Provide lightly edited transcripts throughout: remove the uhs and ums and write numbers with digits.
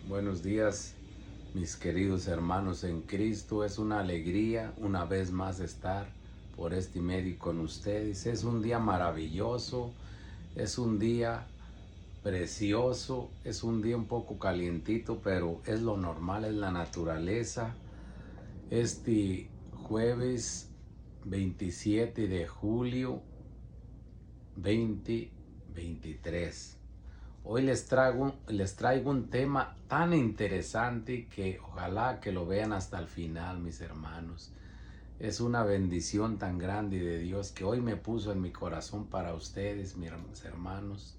Buenos días, mis queridos hermanos en Cristo. Es una alegría una vez más estar por este medio con ustedes. Es un día maravilloso, es un día precioso, es un día un poco calientito, pero es lo normal, es la naturaleza. Este jueves 27 de julio 2023. Hoy les traigo un tema tan interesante que ojalá que lo vean hasta el final, mis hermanos. Es una bendición tan grande de Dios que hoy me puso en mi corazón para ustedes, mis hermanos.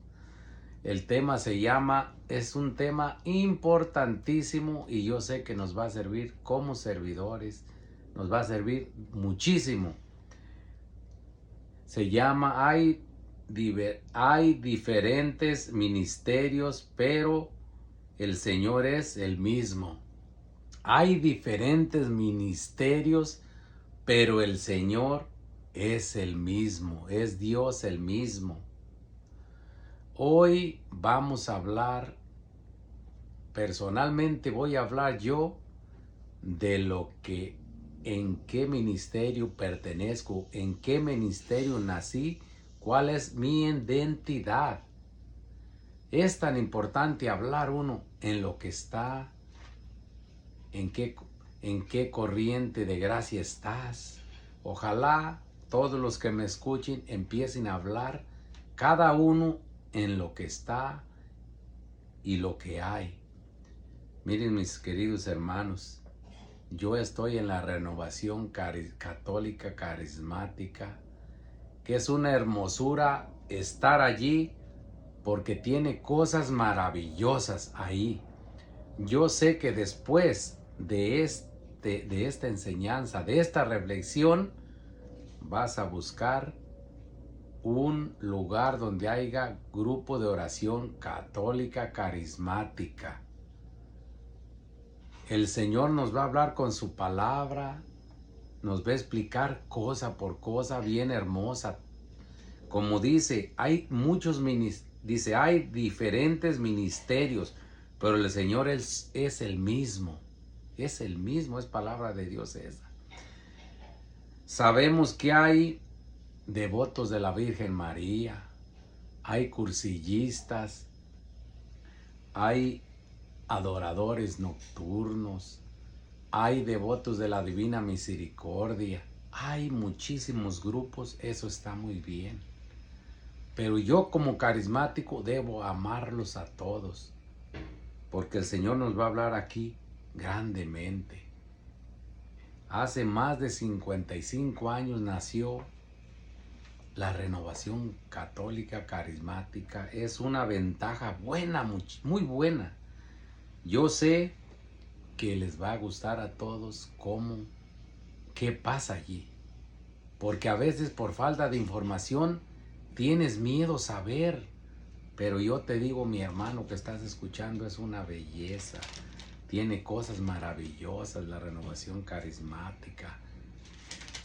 El tema es un tema importantísimo y yo sé que nos va a servir como servidores, nos va a servir muchísimo. Se llama hay diferentes ministerios, pero el Señor es el mismo. Hay diferentes ministerios, pero el Señor es el mismo, es Dios el mismo. Hoy vamos a hablar, personalmente voy a hablar yo de en qué ministerio pertenezco, en qué ministerio nací, cuál es mi identidad. Es tan importante hablar uno en lo que está, en qué corriente de gracia estás. Ojalá todos los que me escuchen empiecen a hablar cada uno en lo que está y lo que hay. Miren, mis queridos hermanos, yo estoy en la renovación católica carismática, que es una hermosura estar allí porque tiene cosas maravillosas ahí. Yo sé que después de esta enseñanza, de esta reflexión, vas a buscar un lugar donde haya grupo de oración católica carismática. El Señor nos va a hablar con su palabra, nos va a explicar cosa por cosa bien hermosa. Como dice, hay hay diferentes ministerios, pero el Señor es el mismo. Es el mismo, es palabra de Dios esa. Sabemos que hay devotos de la Virgen María, hay cursillistas, hay adoradores nocturnos, hay devotos de la Divina Misericordia, hay muchísimos grupos, eso está muy bien. Pero yo como carismático debo amarlos a todos, porque el Señor nos va a hablar aquí grandemente. Hace más de 55 años nació la renovación católica carismática. Es una ventaja buena, muy buena. Yo sé que les va a gustar a todos qué pasa allí. Porque a veces por falta de información tienes miedo a saber. Pero yo te digo, mi hermano que estás escuchando, es una belleza. Tiene cosas maravillosas la renovación carismática.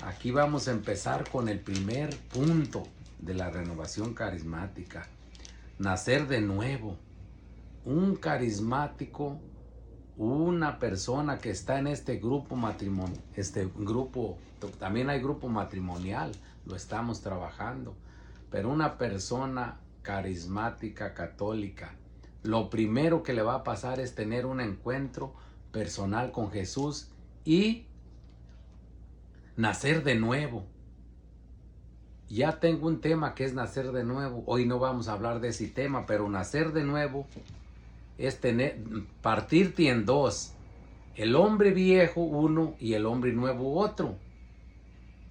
Aquí vamos a empezar con el primer punto de la renovación carismática. Nacer de nuevo. Un carismático, una persona que está en este grupo matrimonial, también hay grupo matrimonial, lo estamos trabajando, pero una persona carismática católica, lo primero que le va a pasar es tener un encuentro personal con Jesús y nacer de nuevo. Ya tengo un tema que es nacer de nuevo. Hoy no vamos a hablar de ese tema, pero nacer de nuevo es partirte en dos. El hombre viejo uno y el hombre nuevo otro.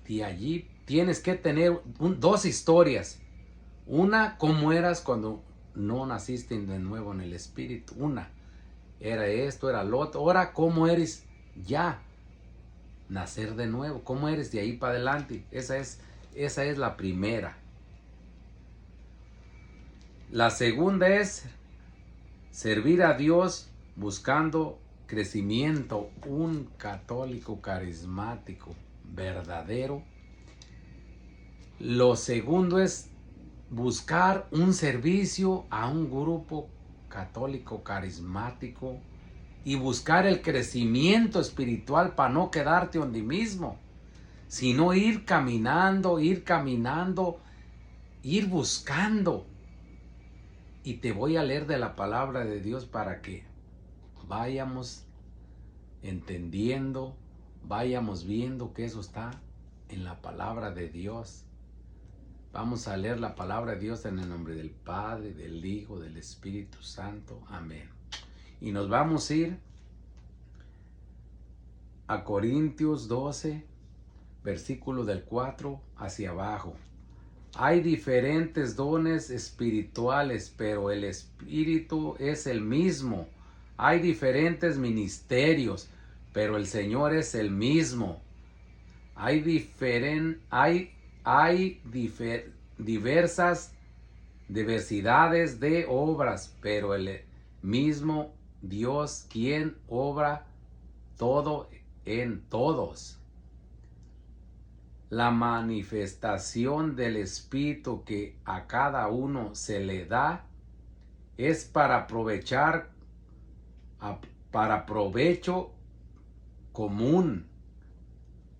Y allí tienes que tener dos historias. Una, cómo eras cuando no naciste de nuevo en el espíritu. Una, era esto, era lo otro. Ahora, cómo eres ya. Nacer de nuevo. ¿Cómo eres de ahí para adelante? Esa es la primera. La segunda es servir a Dios buscando crecimiento. Un católico carismático verdadero. Lo segundo es buscar un servicio a un grupo católico carismático y buscar el crecimiento espiritual para no quedarte donde mismo, sino ir caminando, ir buscando. Y te voy a leer de la palabra de Dios para que vayamos entendiendo, vayamos viendo que eso está en la palabra de Dios. Vamos a leer la palabra de Dios en el nombre del Padre, del Hijo, del Espíritu Santo. Amén. Y nos vamos a ir a Corintios 12, versículo del 4 hacia abajo. Hay diferentes dones espirituales, pero el Espíritu es el mismo. Hay diferentes ministerios, pero el Señor es el mismo. Hay diversidades de obras, pero el mismo Dios quien obra todo en todos. La manifestación del Espíritu que a cada uno se le da es para provecho común.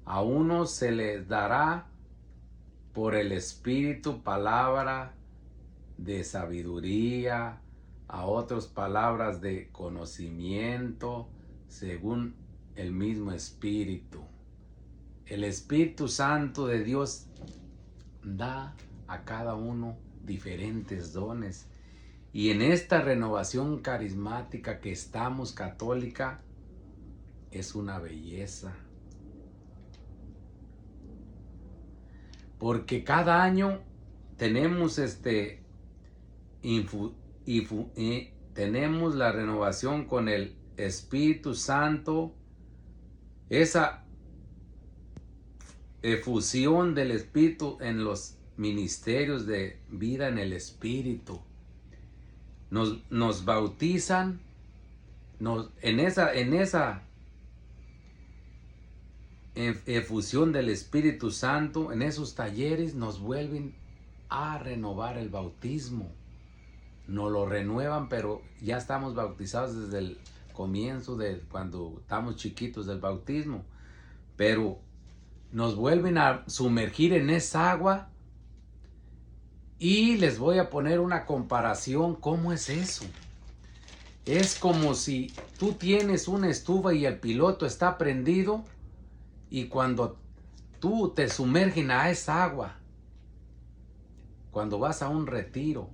A uno se le dará por el Espíritu palabra de sabiduría, a otros palabras de conocimiento, según el mismo Espíritu. El Espíritu Santo de Dios da a cada uno diferentes dones. Y en esta renovación carismática que estamos, católica, es una belleza. Porque cada año tenemos tenemos la renovación con el Espíritu Santo, esa efusión del Espíritu en los ministerios de vida en el Espíritu. Nos bautizan, en esa efusión del Espíritu Santo, en esos talleres nos vuelven a renovar el bautismo. Nos lo renuevan, pero ya estamos bautizados desde el comienzo de cuando estamos chiquitos del bautismo. Pero nos vuelven a sumergir en esa agua y les voy a poner una comparación. ¿Cómo es eso? Es como si tú tienes una estufa y el piloto está prendido y cuando tú te sumergen a esa agua, cuando vas a un retiro,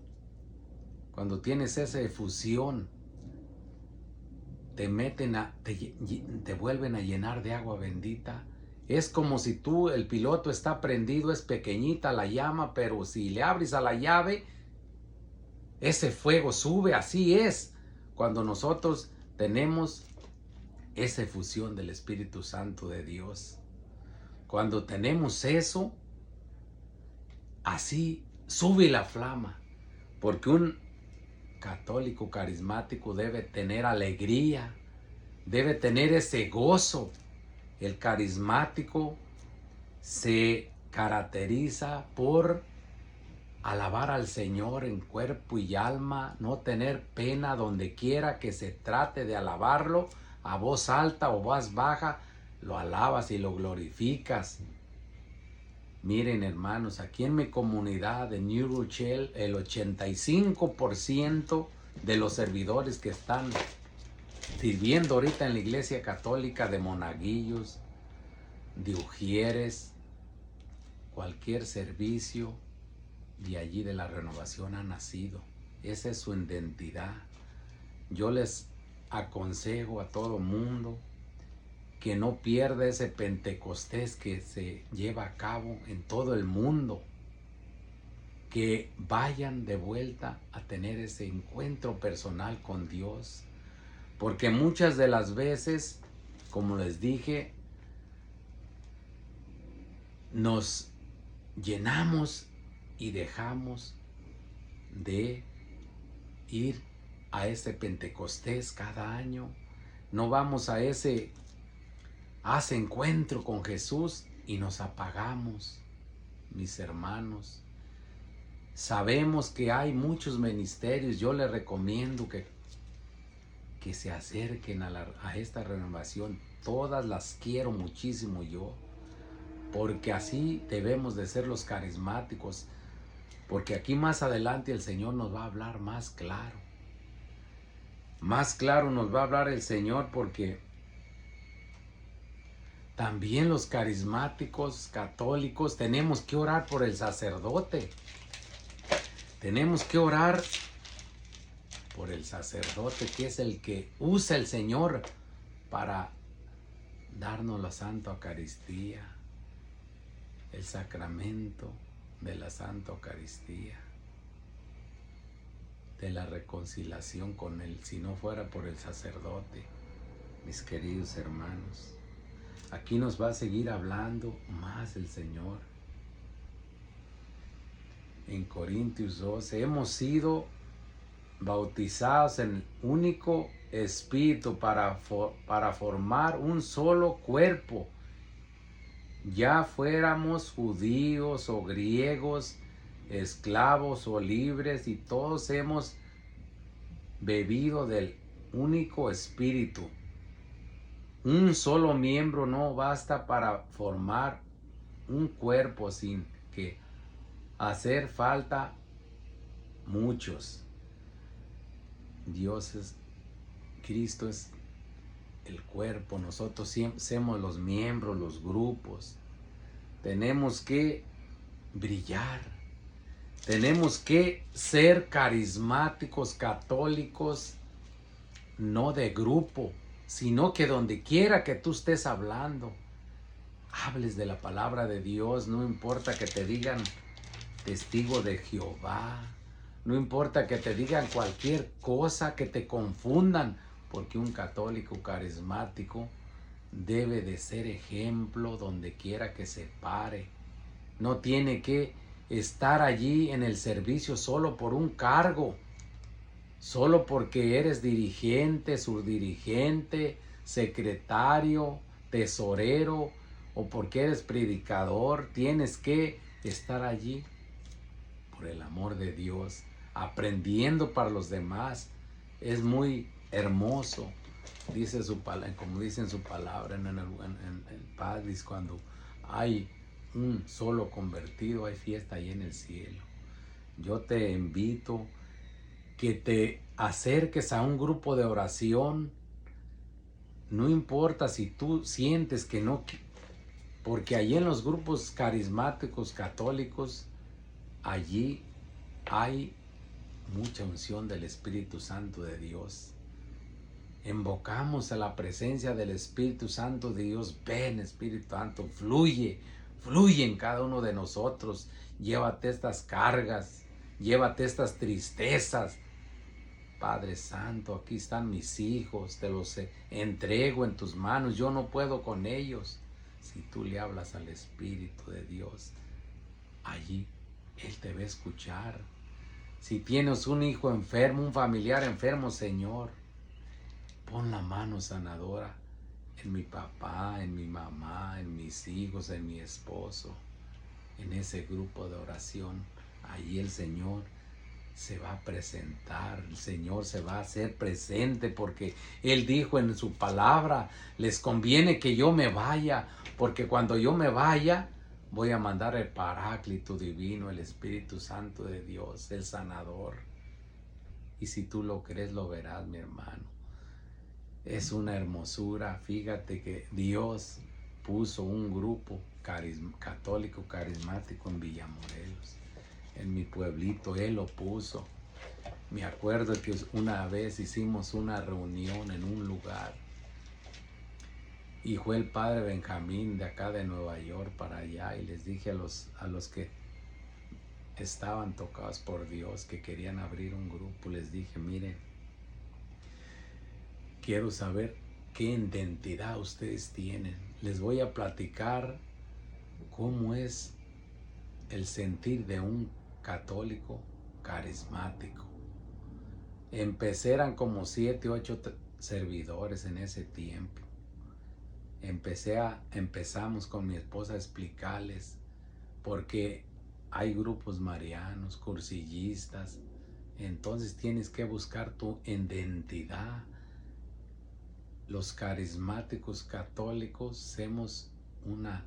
cuando tienes esa efusión, te vuelven a llenar de agua bendita. Es como si el piloto está prendido, es pequeñita la llama, pero si le abres a la llave, ese fuego sube. Así es cuando nosotros tenemos esa efusión del Espíritu Santo de Dios. Cuando tenemos eso, así sube la flama, porque un católico carismático debe tener alegría, debe tener ese gozo. El carismático se caracteriza por alabar al Señor en cuerpo y alma, no tener pena donde quiera que se trate de alabarlo, a voz alta o voz baja, lo alabas y lo glorificas. Miren, hermanos, aquí en mi comunidad de New Rochelle, el 85% de los servidores que están sirviendo ahorita en la iglesia católica de Monaguillos, de Ujieres, cualquier servicio de allí de la renovación ha nacido. Esa es su identidad. Yo les aconsejo a todo mundo que no pierda ese Pentecostés que se lleva a cabo en todo el mundo, que vayan de vuelta a tener ese encuentro personal con Dios, porque muchas de las veces, como les dije, nos llenamos y dejamos de ir a ese Pentecostés cada año. No vamos a ese encuentro con Jesús y nos apagamos, mis hermanos. Sabemos que hay muchos ministerios. Yo les recomiendo que que se acerquen a esta renovación. Todas las quiero muchísimo yo, porque así debemos de ser los carismáticos, porque aquí más adelante el Señor nos va a hablar más claro. Más claro nos va a hablar el Señor, porque también los carismáticos católicos tenemos que orar por el sacerdote. Tenemos que orar por el sacerdote, que es el que usa el Señor para darnos la Santa Eucaristía, el sacramento de la Santa Eucaristía, de la reconciliación con Él. Si no fuera por el sacerdote, mis queridos hermanos, aquí nos va a seguir hablando más el Señor. En Corintios 12, hemos sido bautizados en el único Espíritu para formar un solo cuerpo. Ya fuéramos judíos o griegos, esclavos o libres, y todos hemos bebido del único Espíritu. Un solo miembro no basta para formar un cuerpo, sin que hacer falta muchos. Cristo es el cuerpo, nosotros somos los miembros, los grupos. Tenemos que brillar, tenemos que ser carismáticos, católicos, no de grupo, sino que donde quiera que tú estés hablando, hables de la palabra de Dios. No importa que te digan testigo de Jehová, no importa que te digan cualquier cosa, que te confundan, porque un católico carismático debe de ser ejemplo donde quiera que se pare. No tiene que estar allí en el servicio solo por un cargo, solo porque eres dirigente, subdirigente, secretario, tesorero, o porque eres predicador. Tienes que estar allí por el amor de Dios, aprendiendo para los demás. Es muy hermoso, dice su palabra, como dice en su palabra en el Padre, cuando hay un solo convertido, hay fiesta ahí en el cielo. Yo te invito que te acerques a un grupo de oración. No importa si tú sientes que no, porque allí en los grupos carismáticos católicos, allí hay mucha unción del Espíritu Santo de Dios. Invocamos a la presencia del Espíritu Santo de Dios. Ven, Espíritu Santo, fluye en cada uno de nosotros. Llévate estas cargas, llévate estas tristezas. Padre Santo, aquí están mis hijos, te los entrego en tus manos. Yo no puedo con ellos. Si tú le hablas al Espíritu de Dios, allí Él te va a escuchar. Si tienes un hijo enfermo, un familiar enfermo, Señor, pon la mano sanadora en mi papá, en mi mamá, en mis hijos, en mi esposo, en ese grupo de oración. Allí el Señor se va a presentar, el Señor se va a hacer presente, porque Él dijo en su palabra, les conviene que yo me vaya, porque cuando yo me vaya, voy a mandar el Paráclito divino, el Espíritu Santo de Dios, el sanador. Y si tú lo crees, lo verás, mi hermano. Es una hermosura. Fíjate que Dios puso un grupo católico carismático en Villamorelos. En mi pueblito Él lo puso. Me acuerdo que una vez hicimos una reunión en un lugar, y fue el padre Benjamín de acá de Nueva York para allá, y les dije a los que estaban tocados por Dios, que querían abrir un grupo, les dije, miren, quiero saber qué identidad ustedes tienen. Les voy a platicar cómo es el sentir de un católico carismático. Eran como 7, 8 servidores en ese tiempo. Empezamos con mi esposa a explicarles, porque hay grupos marianos, cursillistas. Entonces tienes que buscar tu identidad. los carismáticos católicos somos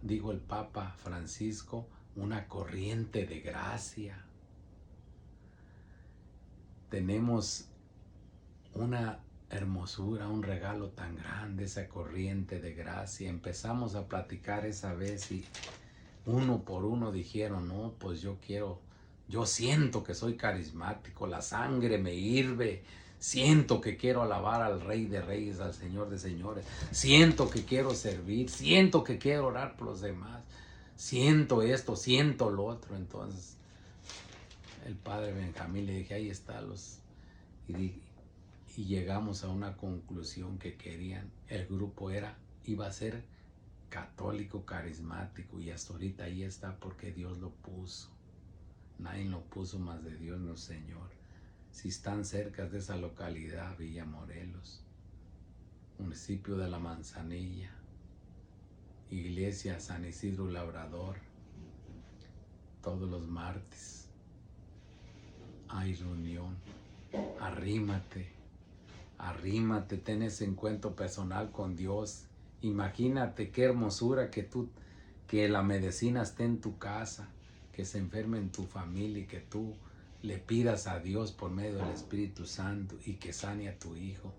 dijo el Papa Francisco, una corriente de gracia. Tenemos una hermosura, un regalo tan grande, esa corriente de gracia. Empezamos a platicar esa vez y uno por uno dijeron, no, pues yo siento que soy carismático, la sangre me hirve, siento que quiero alabar al Rey de Reyes, al Señor de Señores, siento que quiero servir, siento que quiero orar por los demás, siento esto, siento lo otro. Entonces el padre Benjamín le dije, ahí está y llegamos a una conclusión que querían, el grupo iba a ser católico carismático, y hasta ahorita ahí está porque Dios lo puso. Nadie lo puso más de Dios, no Señor. Si están cerca de esa localidad, Villa Morelos, municipio de La Manzanilla, iglesia San Isidro Labrador, todos los martes hay reunión. Arrímate, ten ese encuentro personal con Dios. Imagínate qué hermosura que la medicina esté en tu casa, que se enferme en tu familia y que tú le pidas a Dios por medio del Espíritu Santo y que sane a tu hijo.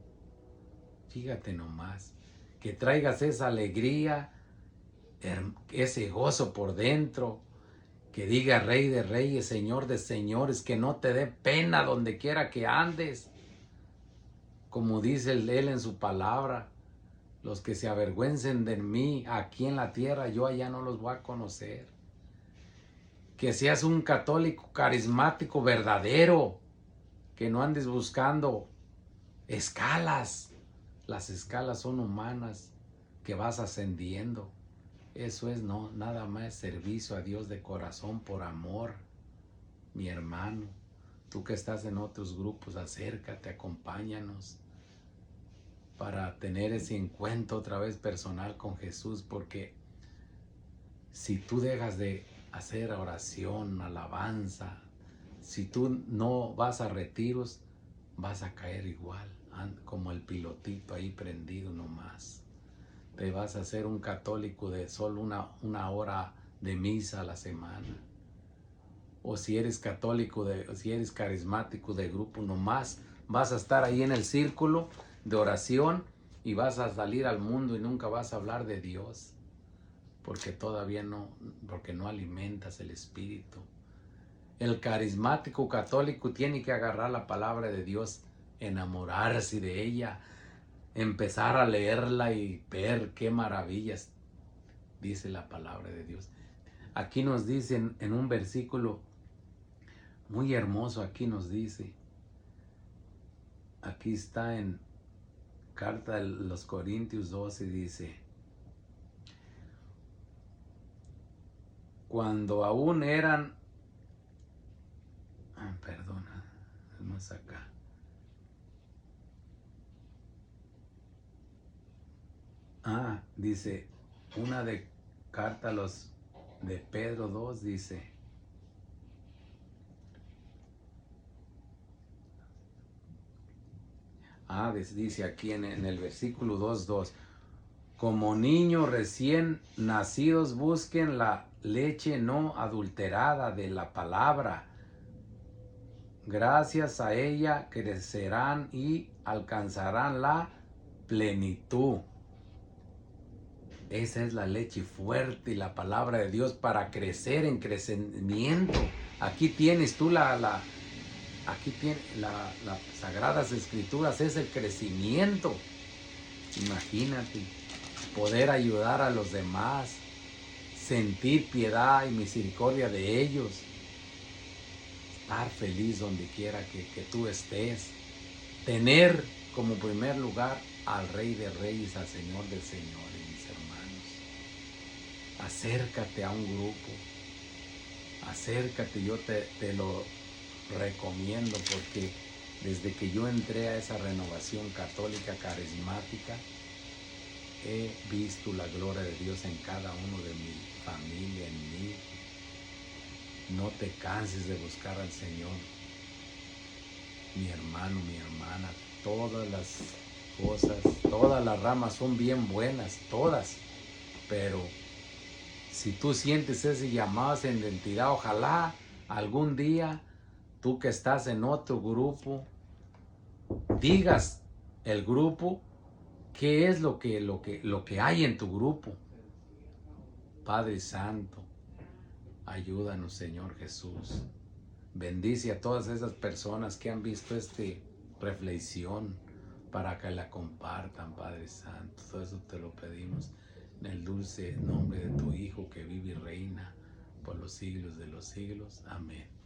Fíjate nomás, que traigas esa alegría, ese gozo por dentro, que diga Rey de Reyes, Señor de Señores, que no te dé pena donde quiera que andes. Como dice él en su palabra, los que se avergüencen de mí aquí en la tierra, yo allá no los voy a conocer. Que seas un católico carismático verdadero, que no andes buscando escalas. Las escalas son humanas, que vas ascendiendo. Eso es nada más servicio a Dios de corazón por amor. Mi hermano, tú que estás en otros grupos, acércate, acompáñanos para tener ese encuentro otra vez personal con Jesús, porque si tú dejas de hacer oración, alabanza, si tú no vas a retiros, vas a caer igual, como el pilotito ahí prendido nomás. Te vas a hacer un católico de solo una hora de misa a la semana. O si eres católico, si eres carismático de grupo, nomás vas a estar ahí en el círculo de oración y vas a salir al mundo y nunca vas a hablar de Dios, porque porque no alimentas el espíritu. El carismático católico tiene que agarrar la palabra de Dios, enamorarse de ella, empezar a leerla y ver qué maravillas dice la palabra de Dios. Aquí nos dicen en un versículo muy hermoso, aquí nos dice, aquí está en Carta de los Corintios 12, dice, cuando aún eran, perdona, es más acá. Dice, una de carta de Pedro 2 dice, dice aquí en el versículo 2:2, como niños recién nacidos busquen la leche no adulterada de la palabra. Gracias a ella crecerán y alcanzarán la plenitud. Esa es la leche fuerte y la palabra de Dios para crecer en crecimiento. Aquí tienes tú aquí tienes las Sagradas Escrituras, es el crecimiento. Imagínate, poder ayudar a los demás, sentir piedad y misericordia de ellos, estar feliz donde quiera que tú estés, tener como primer lugar al Rey de Reyes, al Señor del Señor. Mis hermanos, acércate a un grupo, acércate, yo te lo recomiendo, porque desde que yo entré a esa renovación católica carismática, he visto la gloria de Dios en cada uno de mi familia, en mí. No te canses de buscar al Señor, mi hermano, mi hermana. Todas las cosas. Todas las ramas son bien buenas, todas. Pero si tú sientes ese llamado, esa identidad, ojalá algún día tú que estás en otro grupo, digas el grupo, qué es lo que hay en tu grupo. Padre Santo, ayúdanos, Señor Jesús. Bendice a todas esas personas que han visto esta reflexión para que la compartan, Padre Santo. Todo eso te lo pedimos en el dulce nombre de tu Hijo que vive y reina por los siglos de los siglos. Amén.